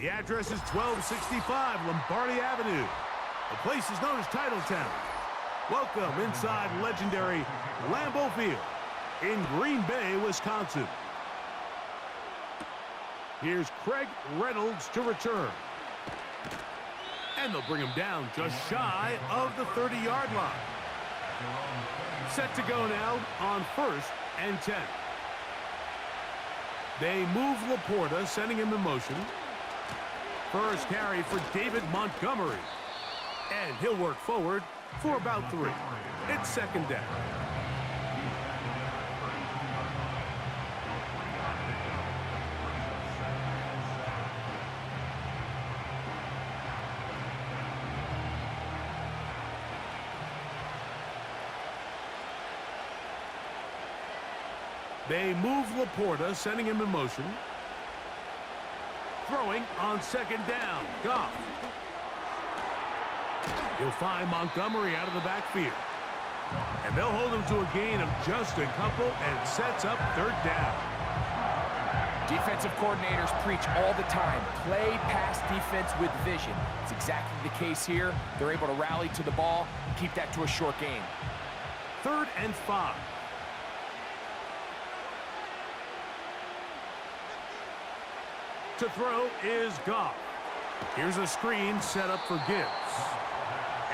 The address is 1265 Lombardi Avenue. The place is known as Titletown. Welcome inside legendary Lambeau Field in Green Bay, Wisconsin. Here's Craig Reynolds to return. And they'll bring him down just shy of the 30-yard line. Set to go now on 1st and 10. They move Laporta, sending him in motion. First carry for David Montgomery. And he'll work forward for about 3. It's 2nd down. They move Laporta, sending him in motion. Throwing on 2nd down. Goff. He'll find Montgomery out of the backfield. And they'll hold him to a gain of just a couple and sets up 3rd down. Defensive coordinators preach all the time, play pass defense with vision. It's exactly the case here. They're able to rally to the ball, keep that to a short gain. 3rd and 5. To throw is Goff. Here's a screen set up for Gibbs.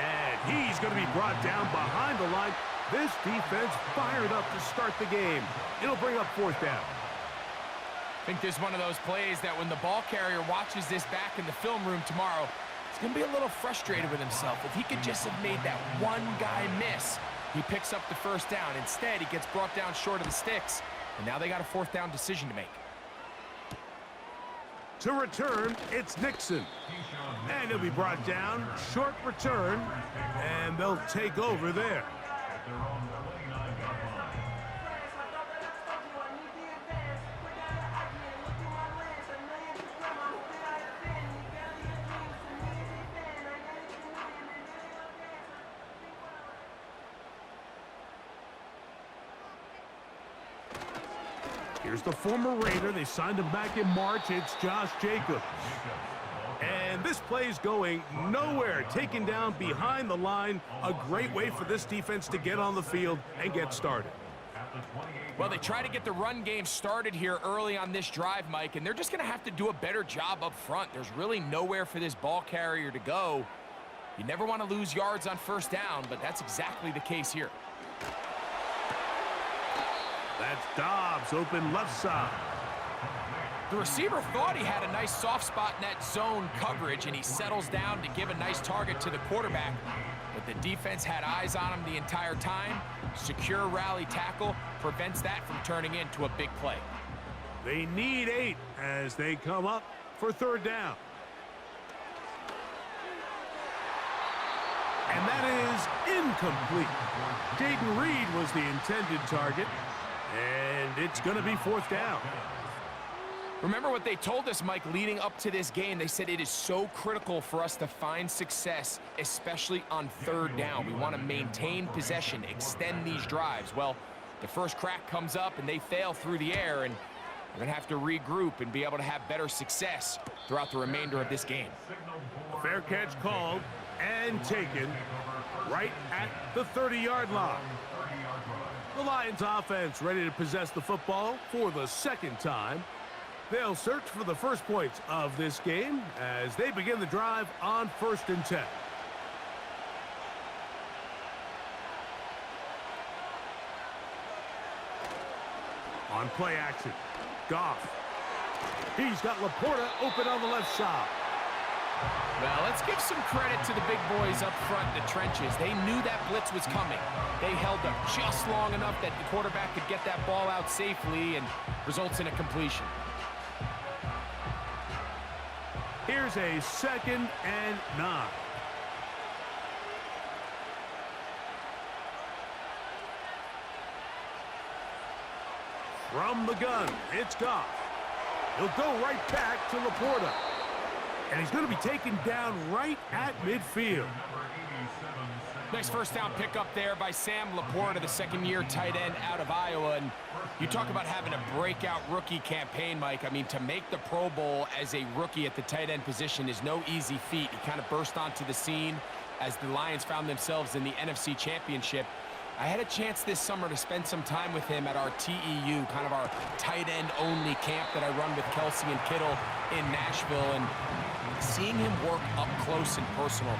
And he's going to be brought down behind the line. This defense fired up to start the game. It'll bring up 4th down. I think this is one of those plays that when the ball carrier watches this back in the film room tomorrow, he's going to be a little frustrated with himself. If he could just have made that one guy miss, he picks up the 1st down. Instead, he gets brought down short of the sticks. And now they got a 4th down decision to make. To return, it's Nixon. And he'll be brought down. Short return. And they'll take over there. Here's the former Raider. They signed him back in March. It's Josh Jacobs. And this play's going nowhere. Taken down behind the line. A great way for this defense to get on the field and get started. Well, they try to get the run game started here early on this drive, Mike, and they're just going to have to do a better job up front. There's really nowhere for this ball carrier to go. You never want to lose yards on 1st down, but that's exactly the case here. That's Dobbs, open left side. The receiver thought he had a nice soft spot in that zone coverage, and he settles down to give a nice target to the quarterback. But the defense had eyes on him the entire time. Secure rally tackle prevents that from turning into a big play. They need 8 as they come up for 3rd down. And that is incomplete. Jaden Reed was the intended target. And it's going to be 4th down. Remember what they told us, Mike, leading up to this game. They said it is so critical for us to find success, especially on 3rd down. We want to maintain possession, extend these drives. Well, the first crack comes up, and they fail through the air, and we're going to have to regroup and be able to have better success throughout the remainder of this game. Fair catch called and taken right at the 30-yard line. The Lions offense ready to possess the football for the 2nd time. They'll search for the first points of this game as they begin the drive on 1st and 10. On play action, Goff. He's got Laporta open on the left side. Well, let's give some credit to the big boys up front in the trenches. They knew that blitz was coming. They held up just long enough that the quarterback could get that ball out safely and results in a completion. Here's a 2nd and 9. From the gun, it's Goff. He'll go right back to Laporta. And he's going to be taken down right at midfield. Nice first down pickup there by Sam Laporta, the second-year tight end out of Iowa. And you talk about having a breakout rookie campaign, Mike. I mean, to make the Pro Bowl as a rookie at the tight end position is no easy feat. He kind of burst onto the scene as the Lions found themselves in the NFC Championship. I had a chance this summer to spend some time with him at our TEU, kind of our tight end only camp that I run with Kelsey and Kittle in Nashville. And seeing him work up close and personal,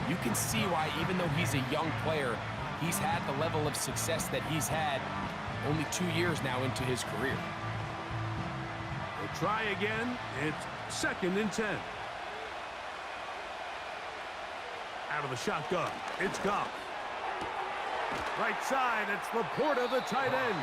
you can see why, even though he's a young player, he's had the level of success that he's had only 2 years now into his career. We'll try again. It's 2nd and 10. Out of the shotgun, it's Goff. Right side, it's Laporta, the tight end.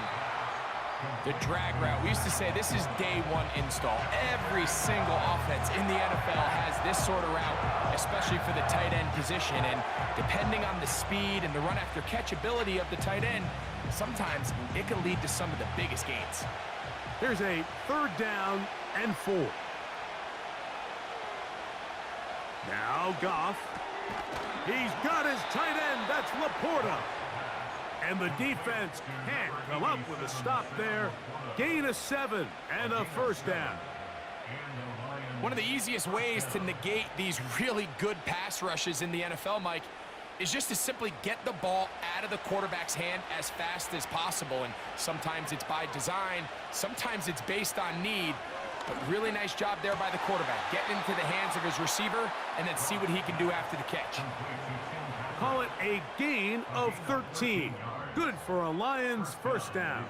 The drag route. We used to say this is day one install. Every single offense in the NFL has this sort of route, especially for the tight end position. And depending on the speed and the run after catch ability of the tight end, sometimes it can lead to some of the biggest gains. Here's a 3rd down and 4. Now Goff. He's got his tight end. That's Laporta. And the defense can't come up with a stop there. Gain of 7 and a 1st down. One of the easiest ways to negate these really good pass rushes in the NFL, Mike, is just to simply get the ball out of the quarterback's hand as fast as possible. And sometimes it's by design, sometimes it's based on need. But really nice job there by the quarterback, getting into the hands of his receiver and then see what he can do after the catch. Call it a gain of 13. Good for a Lions 1st down.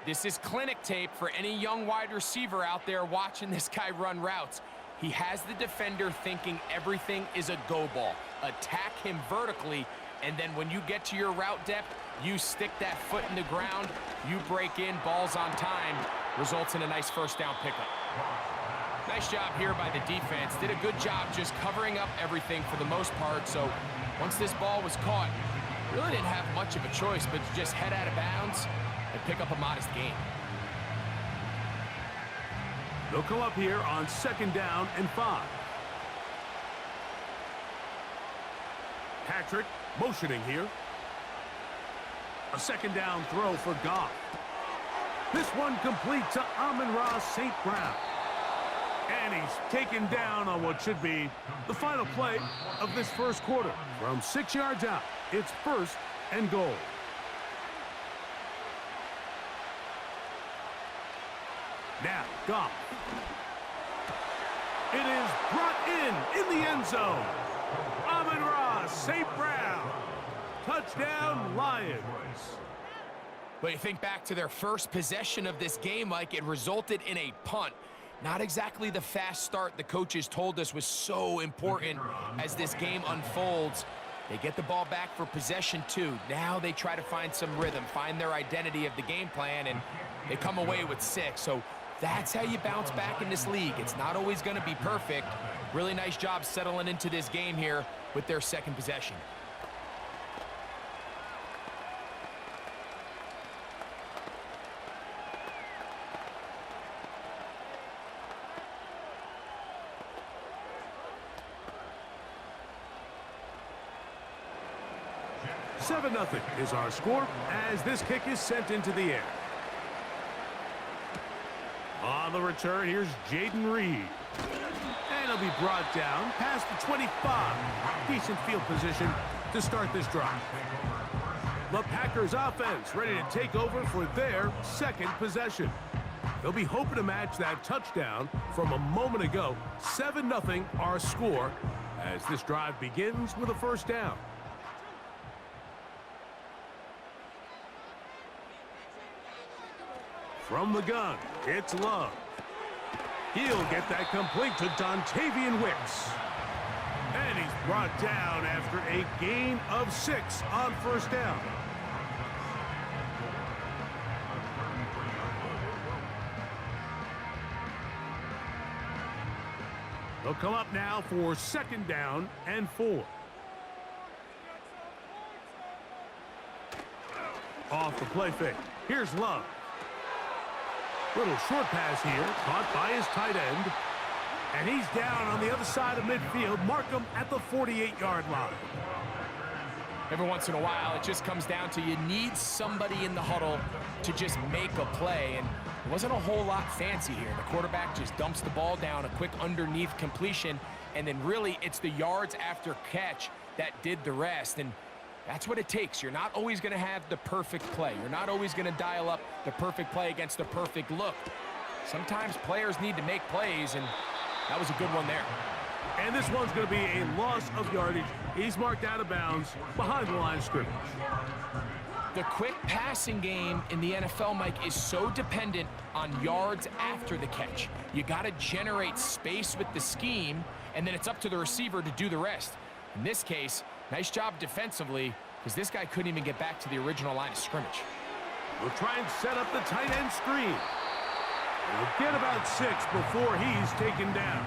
This is clinic tape for any young wide receiver out there watching this guy run routes. He has the defender thinking everything is a go ball. Attack him vertically, and then when you get to your route depth, you stick that foot in the ground, you break in, balls on time, results in a nice 1st down pickup. Nice job here by the defense. Did a good job just covering up everything for the most part. So once this ball was caught, really didn't have much of a choice but to just head out of bounds and pick up a modest gain. They'll come up here on 2nd down and 5. Patrick motioning here. A 2nd down throw for Goff. This one complete to Amon-Ra St. Brown. And he's taken down on what should be the final play of this 1st quarter. From 6 yards out, it's 1st and goal. Now, Goff. It is brought in the end zone. Amon-Ra St. Brown. Touchdown, Lions. But you think back to their first possession of this game, Mike, it resulted in a punt. Not exactly the fast start the coaches told us was so important as this game unfolds. They get the ball back for possession 2. Now they try to find some rhythm, find their identity of the game plan, and they come away with 6. So that's how you bounce back in this league. It's not always going to be perfect. Really nice job settling into this game here with their 2nd possession. Seven 0 is our score as this kick is sent into the air. On the return, here's Jaden Reed. And he'll be brought down past the 25. Decent field position to start this drive. The Packers offense ready to take over for their 2nd possession. They'll be hoping to match that touchdown from a moment ago. 7 0 our score as this drive begins with a 1st down. From the gun, it's Love. He'll get that complete to Dontavian Wicks. And he's brought down after a gain of 6 on 1st down. They'll come up now for 2nd down and 4. Off the play fake. Here's Love. Little short pass here, caught by his tight end. And he's down on the other side of midfield. Mark him at the 48-yard line. Every once in a while, it just comes down to you need somebody in the huddle to just make a play. And it wasn't a whole lot fancy here. The quarterback just dumps the ball down, a quick underneath completion, and then really it's the yards after catch that did the rest. And that's what it takes. You're not always going to have the perfect play. You're not always going to dial up the perfect play against the perfect look. Sometimes players need to make plays, and that was a good one there. And this one's going to be a loss of yardage. He's marked out of bounds behind the line of scrimmage. The quick passing game in the NFL, Mike, is so dependent on yards after the catch. You got to generate space with the scheme, and then it's up to the receiver to do the rest. In this case, nice job defensively, because this guy couldn't even get back to the original line of scrimmage. We'll try and set up the tight end screen. We'll get about 6 before he's taken down.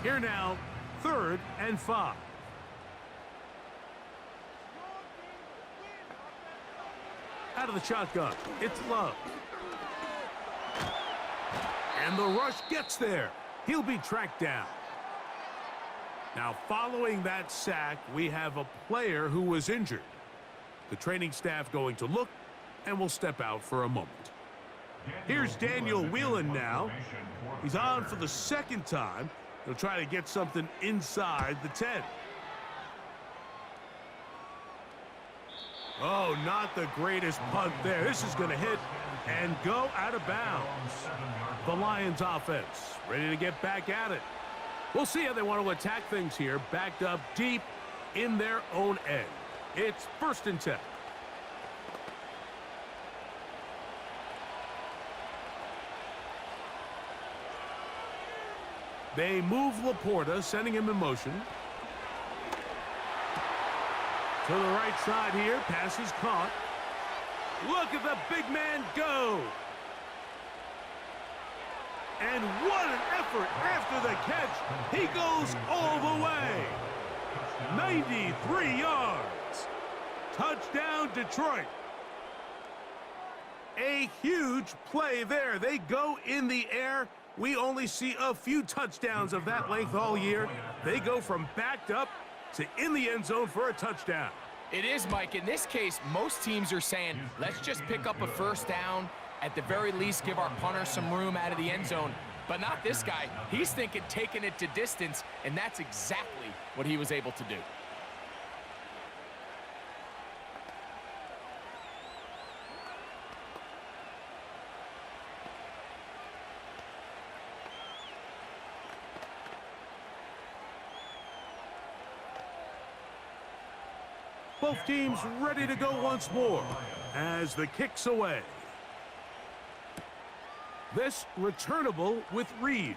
Here now, 3rd and 5. Out of the shotgun, it's Love. And the rush gets there. He'll be tracked down. Now, following that sack, we have a player who was injured. The training staff going to look, and will step out for a moment. Here's Daniel Whelan now. He's on for the 2nd time. He'll try to get something inside the 10. Oh, not the greatest punt there. This is going to hit and go out of bounds. The Lions offense ready to get back at it. We'll see how they want to attack things here, backed up deep in their own end. It's 1st and 10. They move Laporta, sending him in motion. To the right side here, pass is caught. Look at the big man go. And what an effort after the catch. He goes all the way. 93 yards. Touchdown, Detroit. A huge play there. They go in the air. We only see a few touchdowns of that length all year. They go from backed up to in the end zone for a touchdown. It is, Mike. In this case, most teams are saying, let's just pick up a 1st down. At the very least, give our punter some room out of the end zone. But not this guy. He's thinking taking it to distance, and that's exactly what he was able to do. Both teams ready to go once more as the kick's away. This returnable with Reed.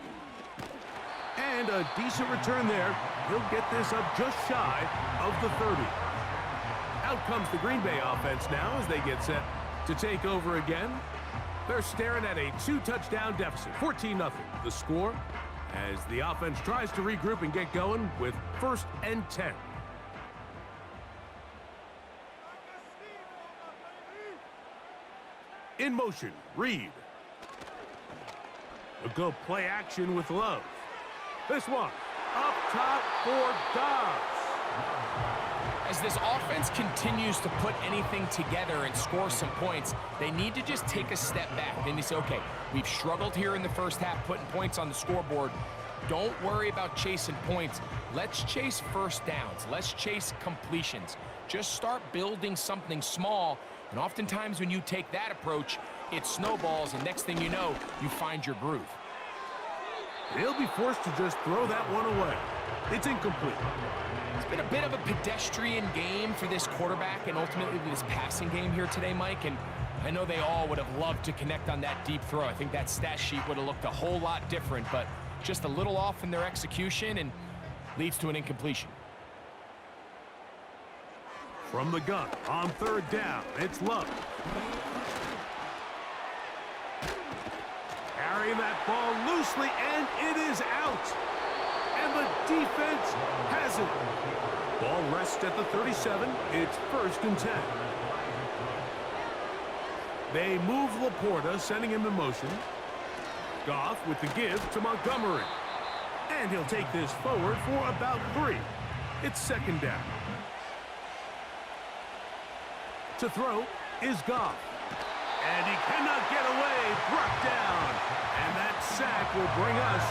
And a decent return there. He'll get this up just shy of the 30. Out comes the Green Bay offense now as they get set to take over again. They're staring at a 2-touchdown deficit, 14-0. The score as the offense tries to regroup and get going with 1st and 10. In motion, Reed. A go play action with Love. This one, up top for Dobbs. As this offense continues to put anything together and score some points, they need to just take a step back. Then they say, okay, we've struggled here in the 1st half, putting points on the scoreboard. Don't worry about chasing points. Let's chase 1st downs. Let's chase completions. Just start building something small. And oftentimes when you take that approach, it snowballs, and next thing you know, you find your groove. They'll be forced to just throw that one away. It's incomplete. It's been a bit of a pedestrian game for this quarterback and ultimately this passing game here today, Mike. And I know they all would have loved to connect on that deep throw. I think that stat sheet would have looked a whole lot different, but just a little off in their execution and leads to an incompletion. From the gun on 3rd down, it's Love. Carrying that ball loosely, and it is out. And the defense has it. Ball rests at the 37. It's 1st and 10. They move Laporta, sending him in motion. Goff with the give to Montgomery. And he'll take this forward for about 3. It's 2nd down. To throw is Goff. And he cannot get away. Brought down. And that sack will bring us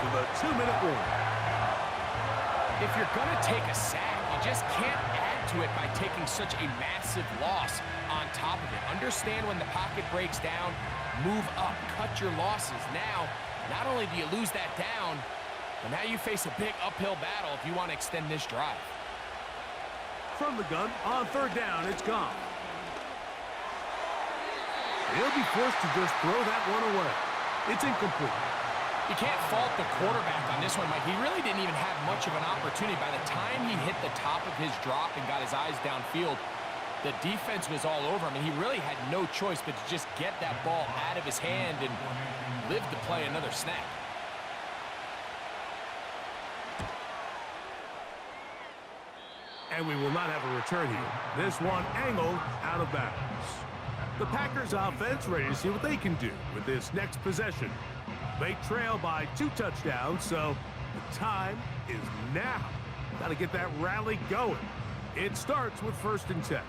to the 2-minute warning. If you're going to take a sack, you just can't add to it by taking such a massive loss on top of it. Understand when the pocket breaks down, move up, cut your losses. Now, not only do you lose that down, but now you face a big uphill battle if you want to extend this drive. From the gun, on 3rd down, it's gone. He'll be forced to just throw that one away. It's incomplete. You can't fault the quarterback on this one, Mike. He really didn't even have much of an opportunity. By the time he hit the top of his drop and got his eyes downfield, the defense was all over him, and he really had no choice but to just get that ball out of his hand and live to play another snap. And we will not have a return here. This one angled out of bounds. The Packers offense ready to see what they can do with this next possession. They trail by 2 touchdowns, so the time is now. Got to get that rally going. It starts with 1st and 10.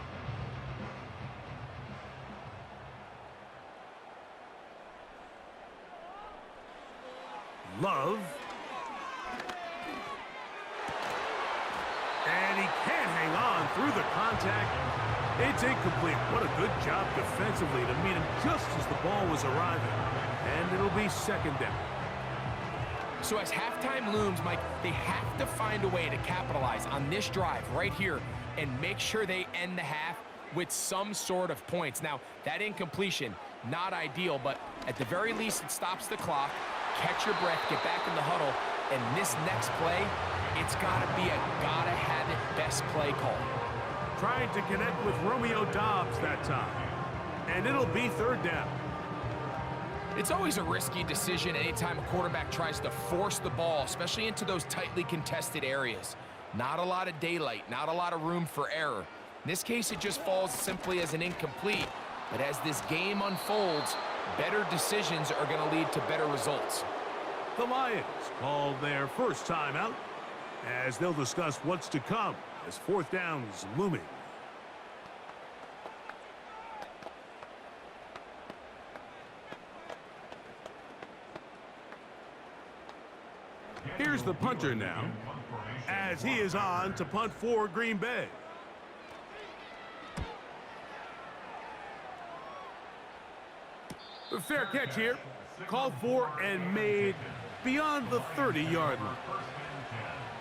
Love. And he can't hang on through the contact. It's incomplete. What a good job defensively to meet him just as the ball was arriving. And it'll be 2nd down. So as halftime looms, Mike, they have to find a way to capitalize on this drive right here and make sure they end the half with some sort of points. Now, that incompletion, not ideal, but at the very least, it stops the clock. Catch your breath, get back in the huddle, and this next play, it's got to be a gotta-have-it best play call. Trying to connect with Romeo Doubs that time. And it'll be 3rd down. It's always a risky decision anytime a quarterback tries to force the ball, especially into those tightly contested areas. Not a lot of daylight, not a lot of room for error. In this case, it just falls simply as an incomplete. But as this game unfolds, better decisions are going to lead to better results. The Lions call their first timeout as they'll discuss what's to come as 4th down is looming. Here's the punter now, as he is on to punt for Green Bay. A fair catch here, called for and made beyond the 30-yard line.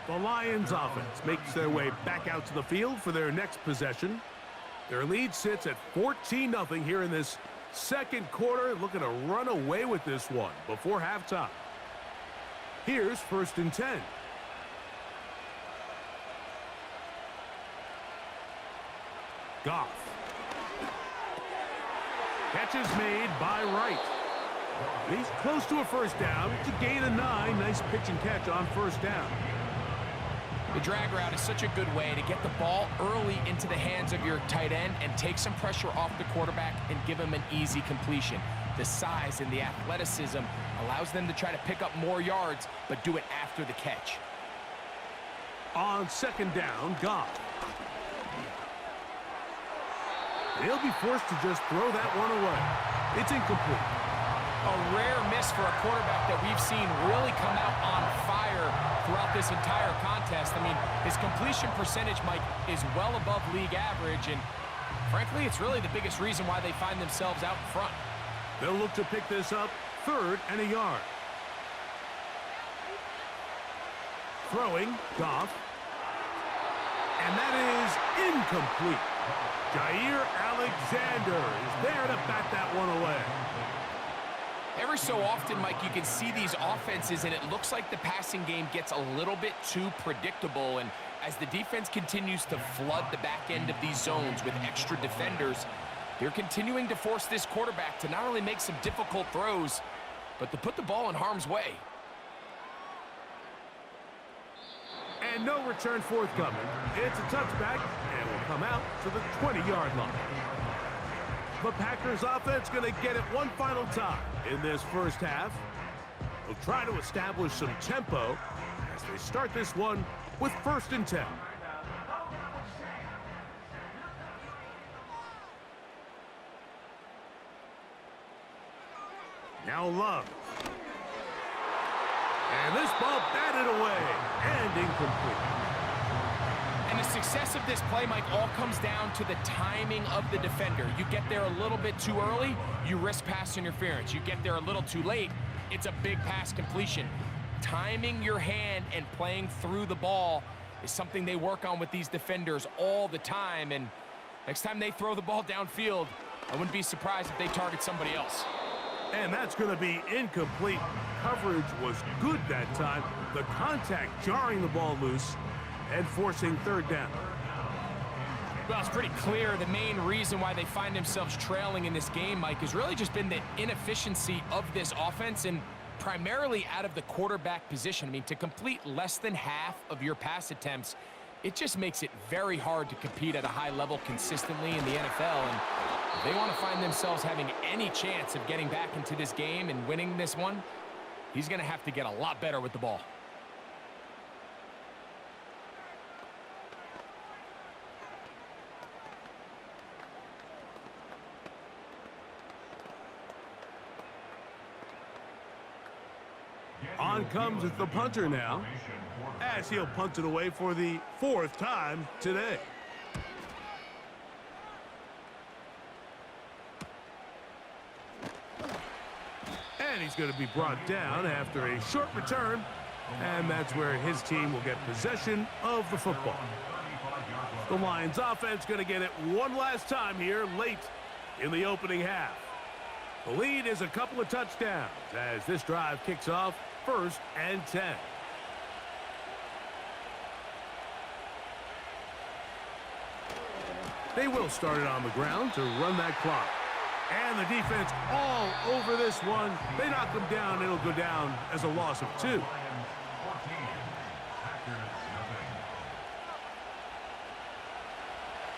The Lions offense makes their way back out to the field for their next possession. Their lead sits at 14-0 here in this 2nd quarter, looking to run away with this one before halftime. Here's 1st and 10. Goff. Catch is made by Wright. He's close to a 1st down to gain a 9. Nice pitch and catch on 1st down. The drag route is such a good way to get the ball early into the hands of your tight end and take some pressure off the quarterback and give him an easy completion. The size and the athleticism allows them to try to pick up more yards, but do it after the catch. On 2nd down, Goff. He'll be forced to just throw that one away. It's incomplete. A rare miss for a quarterback that we've seen really come out on fire throughout this entire contest. I mean, his completion percentage, Mike, is well above league average, and frankly, it's really the biggest reason why they find themselves out in front. They'll look to pick this up 3rd and a yard. Throwing, Goff. And that is incomplete. Jair Alexander is there to bat that one away. Every so often, Mike, you can see these offenses, and it looks like the passing game gets a little bit too predictable. And as the defense continues to flood the back end of these zones with extra defenders, they're continuing to force this quarterback to not only make some difficult throws, but to put the ball in harm's way. And no return forthcoming. It's a touchback, and will come out to the 20-yard line. The Packers offense going to get it one final time in this first half. They'll try to establish some tempo as they start this one with 1st and 10. Now Love. And this ball batted away and incomplete. And the success of this play, Mike, all comes down to the timing of the defender. You get there a little bit too early, you risk pass interference. You get there a little too late, it's a big pass completion. Timing your hand and playing through the ball is something they work on with these defenders all the time. And next time they throw the ball downfield, I wouldn't be surprised if they target somebody else. And that's going to be incomplete. Coverage was good that time. The contact jarring the ball loose and forcing 3rd down. Well, it's pretty clear the main reason why they find themselves trailing in this game, Mike, has really just been the inefficiency of this offense and primarily out of the quarterback position. I mean, to complete less than half of your pass attempts, it just makes it very hard to compete at a high level consistently in the NFL. And if they want to find themselves having any chance of getting back into this game and winning this one, he's going to have to get a lot better with the ball. On comes the punter now, as he'll punt it away for the 4th time today. And he's going to be brought down after a short return, and that's where his team will get possession of the football. The Lions offense going to get it one last time here late in the opening half. The lead is a couple of touchdowns as this drive kicks off 1st and 10. They will start it on the ground to run that clock. And the defense all over this one. They knock them down. It'll go down as a loss of 2.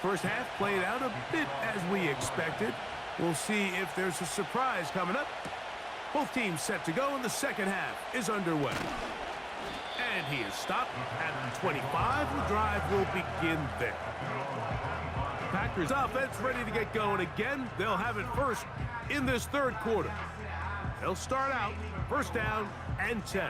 First half played out a bit as we expected. We'll see if there's a surprise coming up. Both teams set to go, and the second half is underway. And he is stopped at the 25. The drive will begin there. Packers offense ready to get going again. They'll have it first in this 3rd quarter. They'll start out 1st down and 10.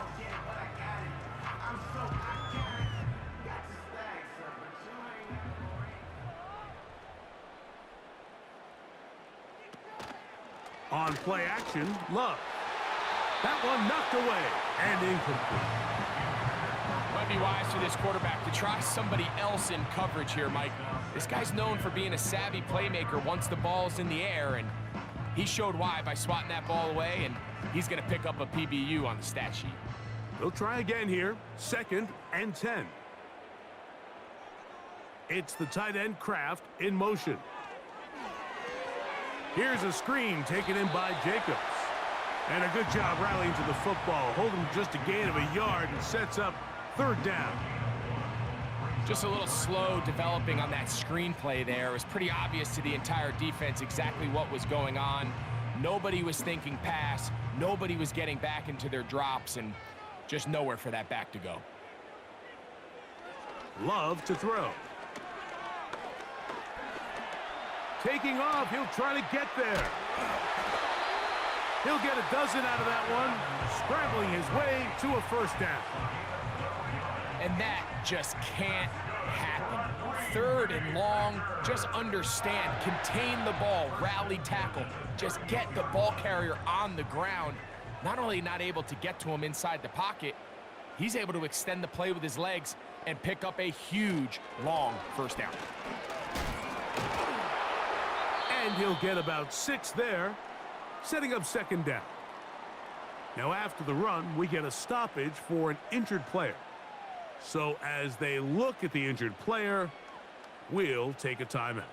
On play action, Love. That one knocked away and incomplete. Might be wise for this quarterback to try somebody else in coverage here, Mike. This guy's known for being a savvy playmaker once the ball's in the air, and he showed why by swatting that ball away, and he's going to pick up a PBU on the stat sheet. They'll try again here, 2nd and 10. It's the tight end Kraft in motion. Here's a screen taken in by Jacobs. And a good job rallying to the football, holding just a gain of a yard and sets up 3rd down. Just a little slow developing on that screenplay there. It was pretty obvious to the entire defense exactly what was going on. Nobody was thinking pass. Nobody was getting back into their drops, and just nowhere for that back to go. Love to throw. Taking off, he'll try to get there. He'll get a dozen out of that one, scrambling his way to a 1st down. And that just can't happen. 3rd and long, just understand, contain the ball, rally tackle, just get the ball carrier on the ground. Not only not able to get to him inside the pocket, he's able to extend the play with his legs and pick up a huge, long 1st down. And he'll get about 6 there, setting up 2nd down. Now after the run, we get a stoppage for an injured player. So as they look at the injured player, we'll take a timeout.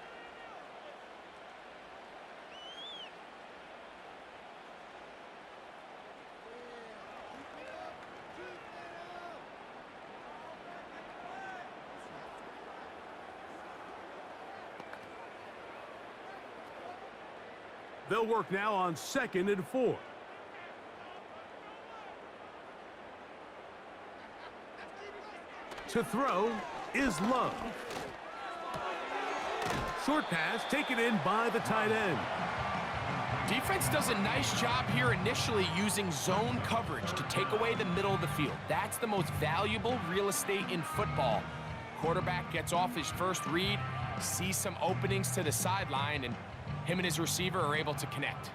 They'll work now on 2nd and 4. To throw is Love. Short pass taken in by the tight end. Defense does a nice job here initially using zone coverage to take away the middle of the field. That's the most valuable real estate in football. Quarterback gets off his first read, sees some openings to the sideline, and him and his receiver are able to connect.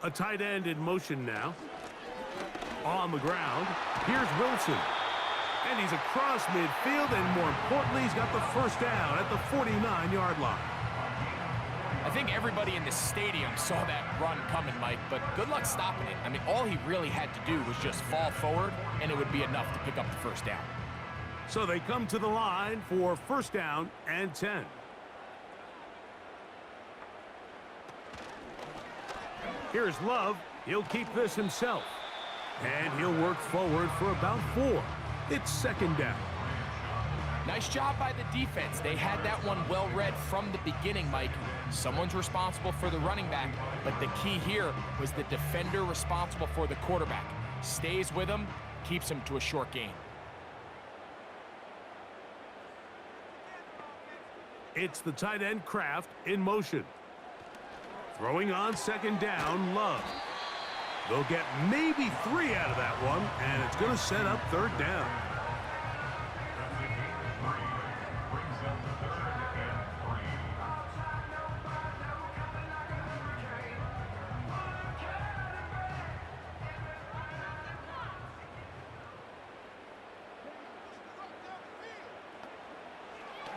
A tight end in motion now. On the ground, here's Wilson. And he's across midfield, and more importantly, he's got the first down at the 49-yard line. I think everybody in the stadium saw that run coming, Mike, but good luck stopping it. I mean, all he really had to do was just fall forward, and it would be enough to pick up the first down. So they come to the line for first down and 10. Here's Love. He'll keep this himself. And he'll work forward for about 4. It's 2nd down. Nice job by the defense. They had that one well read from the beginning, Mike. Someone's responsible for the running back, but the key here was the defender responsible for the quarterback. Stays with him, keeps him to a short gain. It's the tight end Kraft in motion. Throwing on 2nd down, Love. They'll get maybe 3 out of that one, and it's going to set up 3rd down.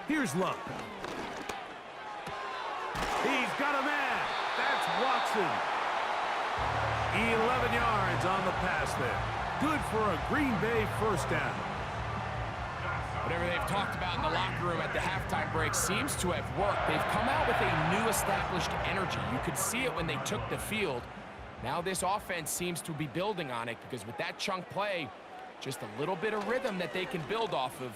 Here's Love. He's got a man. That's Watson. 11 yards on the pass there. Good for a Green Bay first down. Whatever they've talked about in the locker room at the halftime break seems to have worked. They've come out with a new established energy. You could see it when they took the field. Now this offense seems to be building on it because with that chunk play, just a little bit of rhythm that they can build off of.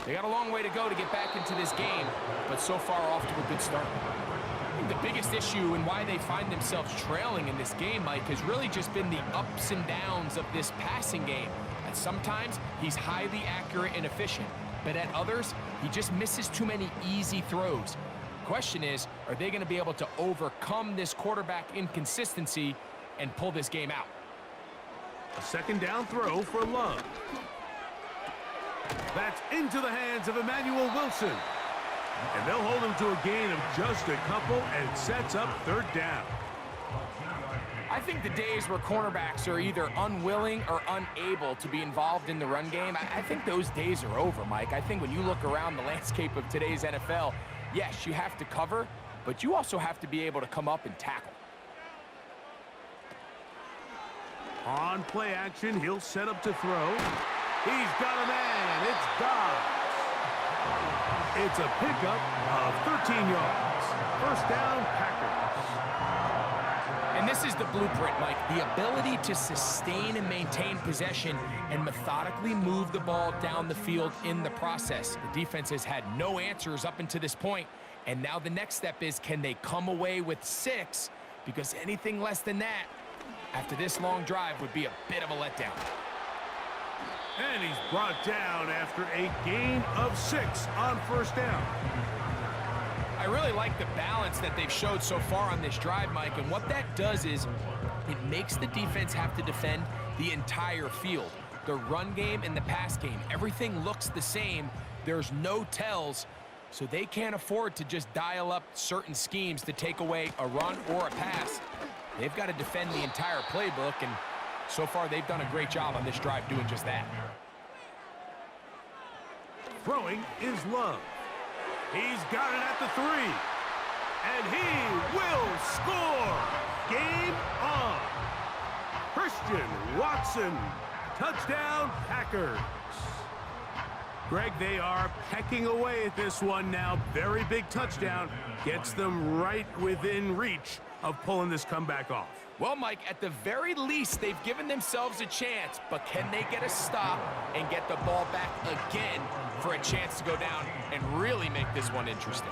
They got a long way to go to get back into this game, but so far off to a good start. I think the biggest issue and why they find themselves trailing in this game, Mike, has really just been the ups and downs of this passing game. And sometimes he's highly accurate and efficient, but at others, he just misses too many easy throws. Question is, are they going to be able to overcome this quarterback inconsistency and pull this game out? A 2nd down throw for Love. That's into the hands of Emmanuel Wilson. And they'll hold him to a gain of just a couple and sets up 3rd down. I think the days where cornerbacks are either unwilling or unable to be involved in the run game, I think those days are over, Mike. I think when you look around the landscape of today's NFL, yes, you have to cover, but you also have to be able to come up and tackle. On play action, he'll set up to throw. He's got a man. It's Dobbs. It's a pickup of 13 yards. First down, Packers. And this is the blueprint, Mike. The ability to sustain and maintain possession and methodically move the ball down the field in the process. The defense has had no answers up until this point, and now the next step is, can they come away with 6? Because anything less than that, after this long drive, would be a bit of a letdown. And he's brought down after a gain of 6 on first down. I really like the balance that they've showed so far on this drive, Mike, and what that does is it makes the defense have to defend the entire field. The run game and the pass game, everything looks the same. There's no tells, so they can't afford to just dial up certain schemes to take away a run or a pass. They've got to defend the entire playbook, and so far they've done a great job on this drive doing just that. Throwing is Love. He's got it at the 3. And he will score. Game on. Christian Watson. Touchdown, Packers. Greg, they are pecking away at this one now. Very big touchdown. Gets them right within reach of pulling this comeback off. Well, Mike, at the very least, they've given themselves a chance, but can they get a stop and get the ball back again for a chance to go down and really make this one interesting?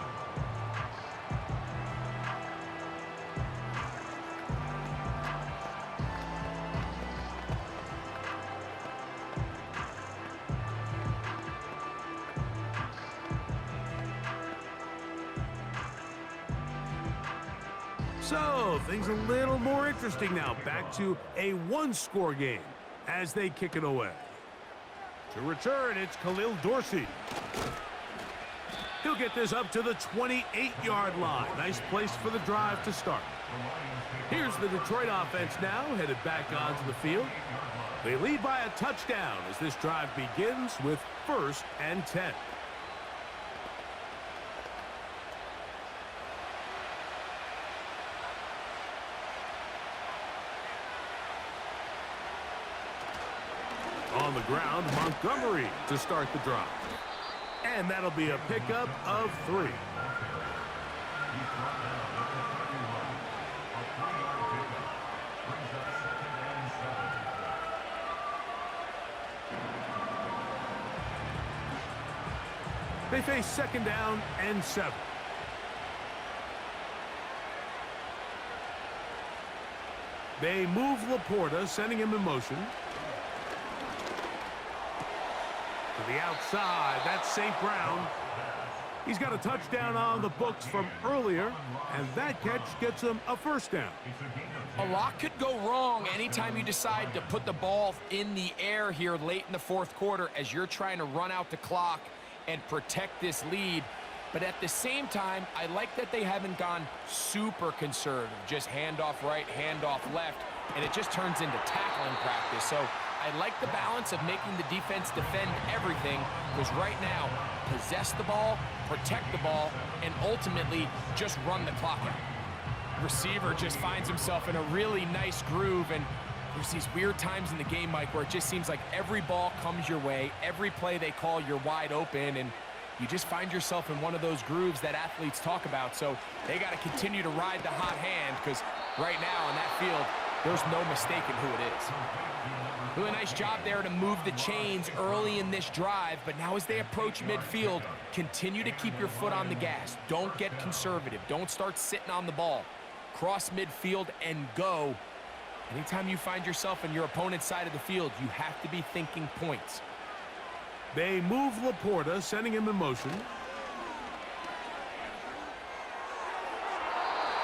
So, things a little more interesting now. Back to a one-score game as they kick it away. To return, it's Khalil Dorsey. He'll get this up to the 28-yard line. Nice place for the drive to start. Here's the Detroit offense now, headed back onto the field. They lead by a touchdown as this drive begins with 1st and 10. On the ground, Montgomery to start the drive. And that'll be a pickup of 3. They face 2nd down and 7. They move Laporta, sending him in motion. To the outside, that's St. Brown. He's got a touchdown on the books from earlier, and that catch gets him a 1st down. A lot could go wrong anytime you decide to put the ball in the air here late in the 4th quarter as you're trying to run out the clock and protect this lead. But at the same time, I like that they haven't gone super conservative, just handoff right, handoff left, and it just turns into tackling practice. So I like the balance of making the defense defend everything, because right now, possess the ball, protect the ball, and ultimately just run the clock out. Receiver just finds himself in a really nice groove, and there's these weird times in the game, Mike, where it just seems like every ball comes your way, every play they call, you're wide open, and you just find yourself in one of those grooves that athletes talk about. So they got to continue to ride the hot hand, because right now on that field, there's no mistaking who it is. Really nice job there to move the chains early in this drive, but now as they approach midfield, continue to keep your foot on the gas. Don't get conservative. Don't start sitting on the ball. Cross midfield and go. Anytime you find yourself on your opponent's side of the field, you have to be thinking points. They move Laporta, sending him in motion.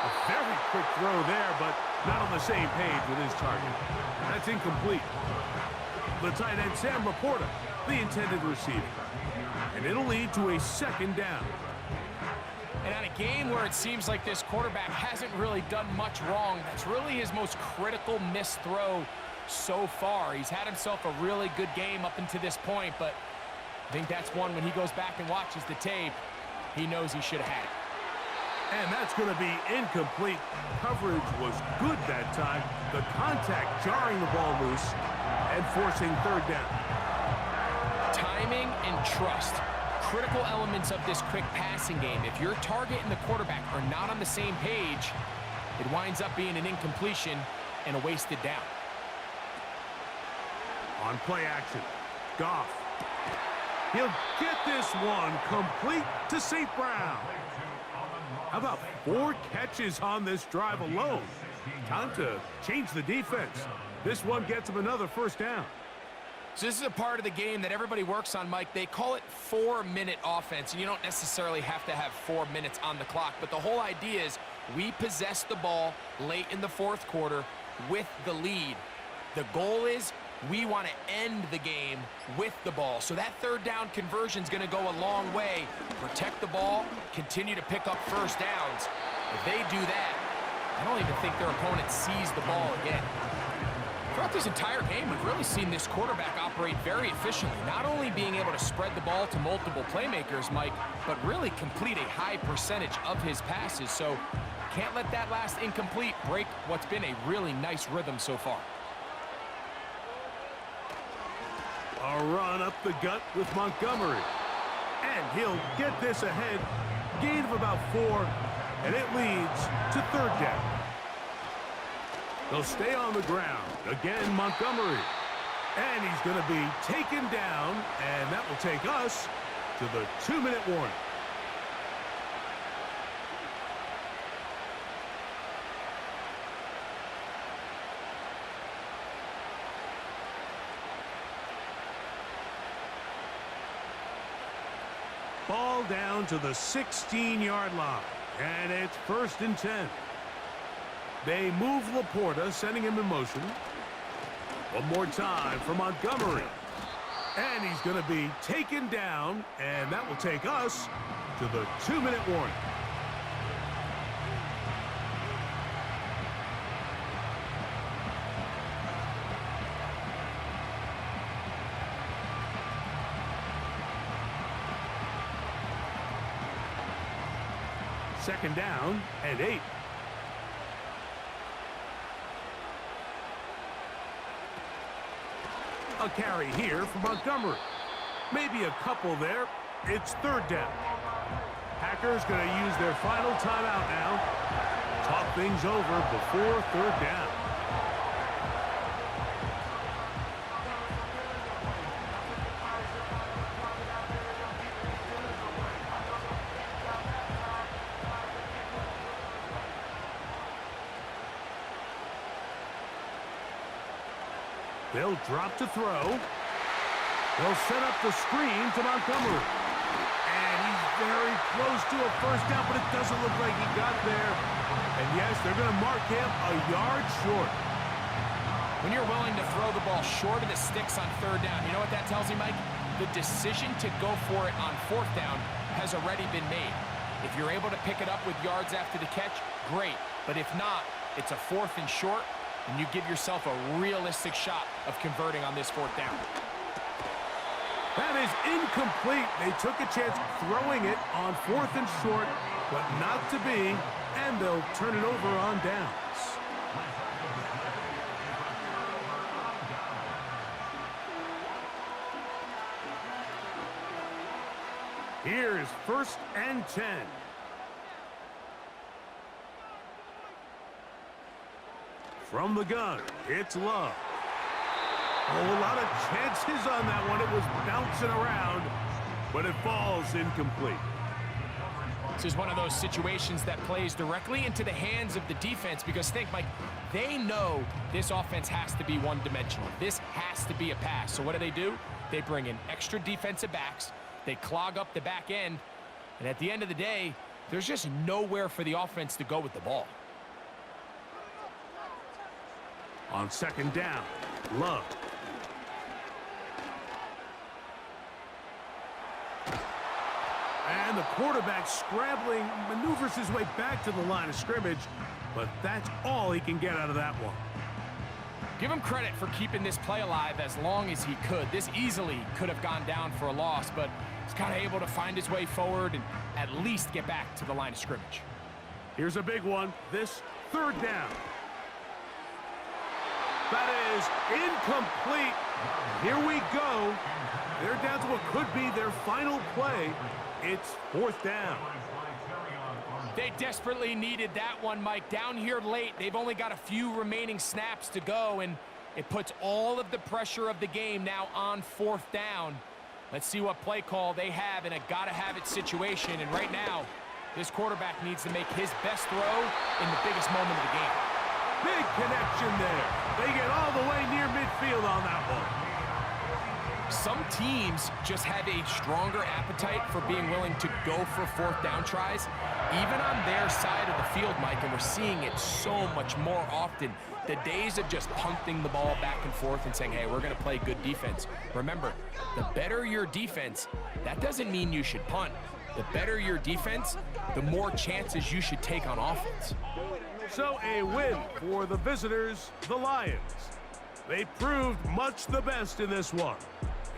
A very quick throw there, but not on the same page with his target. That's incomplete. The tight end, Sam Laporta, the intended receiver. And it'll lead to a 2nd down. And on a game where it seems like this quarterback hasn't really done much wrong, that's really his most critical missed throw so far. He's had himself a really good game up until this point, but I think that's one when he goes back and watches the tape, he knows he should have had it. And that's going to be incomplete. Coverage was good that time. The contact jarring the ball loose and forcing 3rd down. Timing and trust. Critical elements of this quick passing game. If your target and the quarterback are not on the same page, it winds up being an incompletion and a wasted down. On play action, Goff. He'll get this one complete to St. Brown. How about 4 catches on this drive alone? Time to change the defense. This one gets him another 1st down. So this is a part of the game that everybody works on, Mike. They call it 4-minute offense, and you don't necessarily have to have 4 minutes on the clock, but the whole idea is we possess the ball late in the 4th quarter with the lead. The goal is we want to end the game with the ball. So that 3rd down conversion is going to go a long way. Protect the ball, continue to pick up 1st downs. If they do that, I don't even think their opponent sees the ball again. Throughout this entire game, we've really seen this quarterback operate very efficiently, not only being able to spread the ball to multiple playmakers, Mike, but really complete a high percentage of his passes. So can't let that last incomplete break what's been a really nice rhythm so far. A run up the gut with Montgomery. And he'll get this ahead. Gain of about 4, and it leads to 3rd down. They'll stay on the ground. Again, Montgomery. And he's going to be taken down, and that will take us to the 2-minute warning. Ball down to the 16-yard line, and it's 1st and 10. They move Laporta, sending him in motion. One more time for Montgomery. And he's going to be taken down, and that will take us to the 2-minute warning. Second down and 8. A carry here for Montgomery. Maybe a couple there. It's third down. Packers going to use their final timeout now. Talk things over before third down. They'll drop to throw. They'll set up the screen to Montgomery. And he's very close to a first down, but it doesn't look like he got there. And yes, they're going to mark him a yard short. When you're willing to throw the ball short of the sticks on third down, you know what that tells you, Mike? The decision to go for it on fourth down has already been made. If you're able to pick it up with yards after the catch, great. But if not, it's a fourth and short, and you give yourself a realistic shot of converting on this fourth down. That is incomplete. They took a chance throwing it on fourth and short, but not to be, and they'll turn it over on downs. Here's first and 10. From the gun, it's Love. Oh, a lot of chances on that one. It was bouncing around, but it falls incomplete. This is one of those situations that plays directly into the hands of the defense because think, Mike, they know this offense has to be one-dimensional. This has to be a pass. So what do? They bring in extra defensive backs. They clog up the back end. And at the end of the day, there's just nowhere for the offense to go with the ball. On second down, Love. And the quarterback scrambling, maneuvers his way back to the line of scrimmage, but that's all he can get out of that one. Give him credit for keeping this play alive as long as he could. This easily could have gone down for a loss, but he's kind of able to find his way forward and at least get back to the line of scrimmage. Here's a big one. This third down. That is incomplete. Here we go. They're down to what could be their final play. It's fourth down. They desperately needed that one, Mike. Down here late, they've only got a few remaining snaps to go, and it puts all of the pressure of the game now on fourth down. Let's see what play call they have in a gotta-have-it situation. And right now, this quarterback needs to make his best throw in the biggest moment of the game. Big connection there. They get all the way near midfield on that one. Some teams just have a stronger appetite for being willing to go for fourth down tries, even on their side of the field, Mike, and we're seeing it so much more often. The days of just punting the ball back and forth and saying, hey, we're going to play good defense. Remember, the better your defense, that doesn't mean you should punt. The better your defense, the more chances you should take on offense. So a win for the visitors, the Lions. They proved much the best in this one.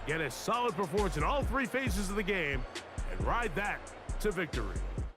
Get a solid performance in all three phases of the game and ride that to victory.